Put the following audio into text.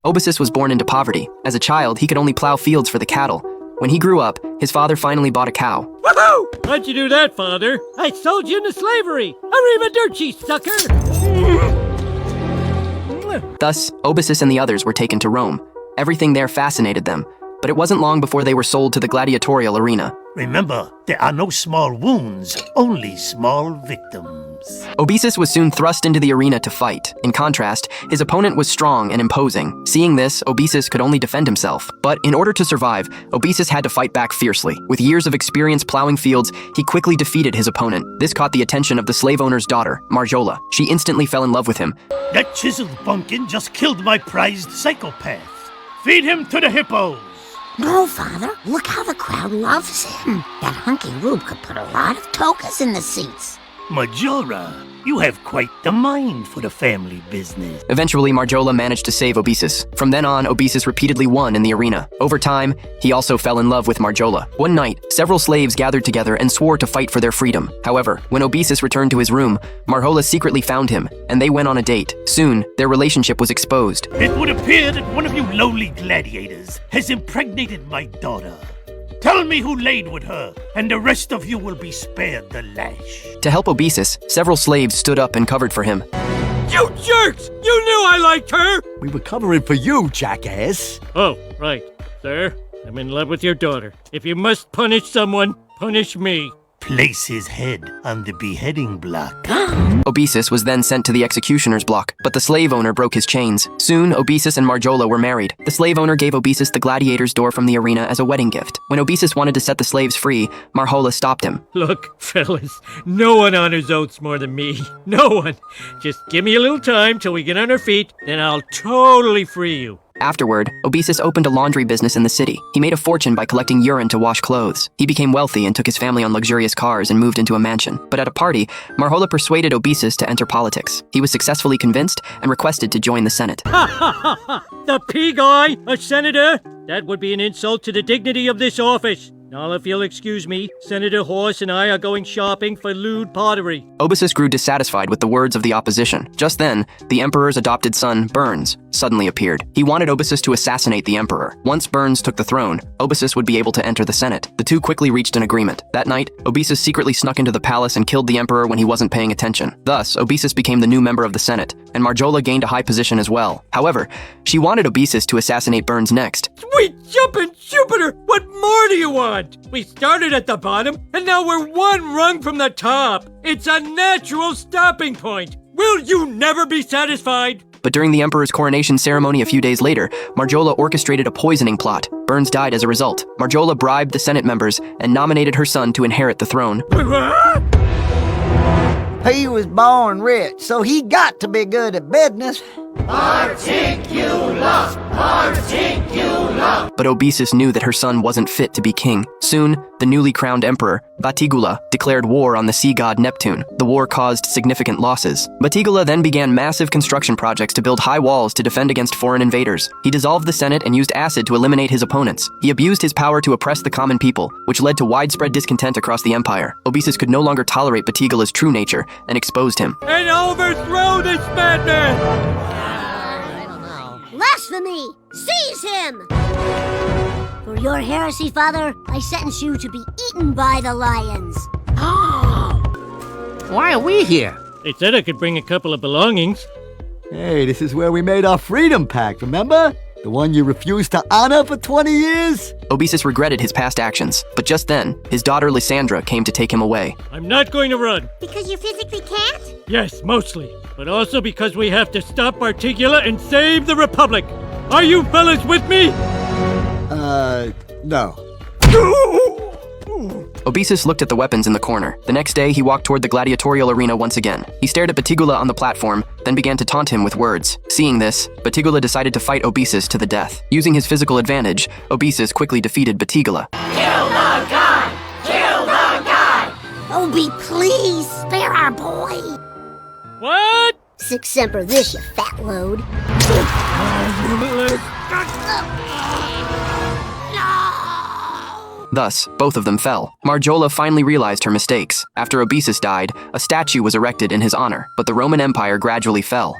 Obesis was born into poverty. As a child, he could only plow fields for the cattle. When he grew up, his father finally bought a cow. Woohoo! How'd you do that, father? I sold you into slavery! Arrivederci, sucker! Thus, Obesis and the others were taken to Rome. Everything there fascinated them, but it wasn't long before they were sold to the gladiatorial arena. Remember, there are no small wounds, only small victims. Obesis was soon thrust into the arena to fight. In contrast, his opponent was strong and imposing. Seeing this, Obesis could only defend himself. But in order to survive, Obesis had to fight back fiercely. With years of experience plowing fields, he quickly defeated his opponent. This caught the attention of the slave owner's daughter, Marjola. She instantly fell in love with him. That chiseled pumpkin just killed my prized psychopath. Feed him to the hippos! No, Father. Look how the crowd loves him. That hunky rube could put a lot of togas in the seats. Majora, you have quite the mind for the family business. Eventually, Marjola managed to save Obesis. From then on, Obesis repeatedly won in the arena. Over time, he also fell in love with Marjola. One night, several slaves gathered together and swore to fight for their freedom. However, when Obesis returned to his room, Marjola secretly found him, and they went on a date. Soon, their relationship was exposed. It would appear that one of you lowly gladiators has impregnated my daughter. Tell me who laid with her, and the rest of you will be spared the lash. To help Obesis, several slaves stood up and covered for him. You jerks! You knew I liked her! We were covering for you, jackass. Oh, right. Sir, I'm in love with your daughter. If you must punish someone, punish me. Place his head on the beheading block. Obesis was then sent to the executioner's block, but the slave owner broke his chains. Soon, Obesis and Marjola were married. The slave owner gave Obesis the gladiator's door from the arena as a wedding gift. When Obesis wanted to set the slaves free, Marjola stopped him. Look, fellas, no one honors oaths more than me. No one. Just give me a little time till we get on our feet, then I'll totally free you. Afterward, Obesis opened a laundry business in the city. He made a fortune by collecting urine to wash clothes. He became wealthy and took his family on luxurious cars and moved into a mansion. But at a party, Marjola persuaded Obesis to enter politics. He was successfully convinced and requested to join the Senate. Ha ha ha ha! The P-guy, a senator? That would be an insult to the dignity of this office. Now, if you'll excuse me, Senator Horse and I are going shopping for lewd pottery. Obesis grew dissatisfied with the words of the opposition. Just then, the emperor's adopted son, Burns, suddenly appeared. He wanted Obesis to assassinate the emperor. Once Burns took the throne, Obesis would be able to enter the Senate. The two quickly reached an agreement. That night, Obesis secretly snuck into the palace and killed the emperor when he wasn't paying attention. Thus, Obesis became the new member of the Senate, and Marjola gained a high position as well. However, she wanted Obesis to assassinate Burns next. Sweet jumping Jupiter! What more do you want? We started at the bottom, and now we're one rung from the top. It's a natural stopping point. Will you never be satisfied? But during the emperor's coronation ceremony a few days later, Marjola orchestrated a poisoning plot. Burns died as a result. Marjola bribed the Senate members and nominated her son to inherit the throne. He was born rich, so he got to be good at business. But Obesis knew that her son wasn't fit to be king. Soon, the newly crowned emperor, Batigula, declared war on the sea god Neptune. The war caused significant losses. Batigula then began massive construction projects to build high walls to defend against foreign invaders. He dissolved the Senate and used acid to eliminate his opponents. He abused his power to oppress the common people, which led to widespread discontent across the empire. Obesis could no longer tolerate Batigula's true nature and exposed him. And overthrow this madman! Blasphemy! Seize him! For your heresy, Father, I sentence you to be eaten by the lions. Why are we here? They said I could bring a couple of belongings. Hey, this is where we made our freedom pact, remember? The one you refused to honor for 20 years? Obesis regretted his past actions, but just then, his daughter Lysandra came to take him away. I'm not going to run. Because you physically can't? Yes, mostly. But also because we have to stop Artigula and save the Republic. Are you fellas with me? No. Obesis looked at the weapons in the corner. The next day, he walked toward the gladiatorial arena once again. He stared at Batigula on the platform, then began to taunt him with words. Seeing this, Batigula decided to fight Obesis to the death. Using his physical advantage, Obesis quickly defeated Batigula. Kill the god! Kill the god! Obi, please, spare our boy! What? Sic semper this, you fat load. Thus, both of them fell. Marjola finally realized her mistakes. After Obesis died, a statue was erected in his honor, but the Roman Empire gradually fell.